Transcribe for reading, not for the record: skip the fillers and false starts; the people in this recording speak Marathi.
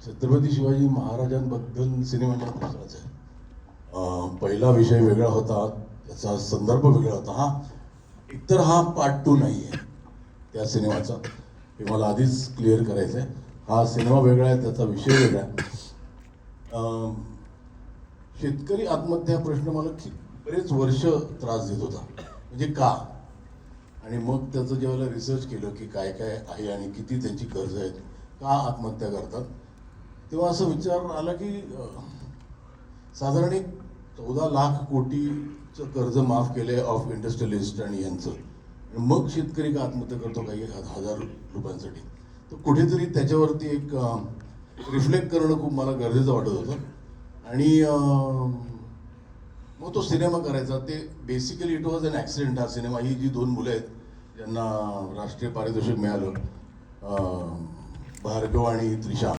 छत्रपती शिवाजी महाराजांबद्दल सिनेमाच्या प्रश्नाचा आहे. पहिला विषय वेगळा होता, त्याचा संदर्भ वेगळा होता. एकतर हा पार्ट 2 नाही आहे त्या सिनेमाचा, हे मला आधीच क्लिअर करायचं आहे. हा सिनेमा वेगळा आहे, त्याचा विषय वेगळा आहे. शेतकरी आत्महत्या प्रश्न मला बरेच वर्ष त्रास देत होता. म्हणजे का? आणि मग त्याचं जेव्हा रिसर्च केलं की काय काय आहे आणि किती त्यांची कर्ज आहेत, का आत्महत्या करतात, तेव्हा असं विचार आला की साधारण एक 14 लाख कोटीचं कर्ज माफ केलंय ऑफ इंडस्ट्रियलिस्ट आणि यांचं. मग शेतकरी का आत्महत्या करतो काही हजार रुपयांसाठी. तर कुठेतरी त्याच्यावरती एक रिफ्लेक्ट करणं खूप मला गरजेचं वाटत होतं. आणि मग तो सिनेमा करायचा. ते basically it was an accident. हा सिनेमा, ही जी 2 मुलं आहेत ज्यांना राष्ट्रीय पारितोषिक मिळालं, भार्गव आणि त्रिशा,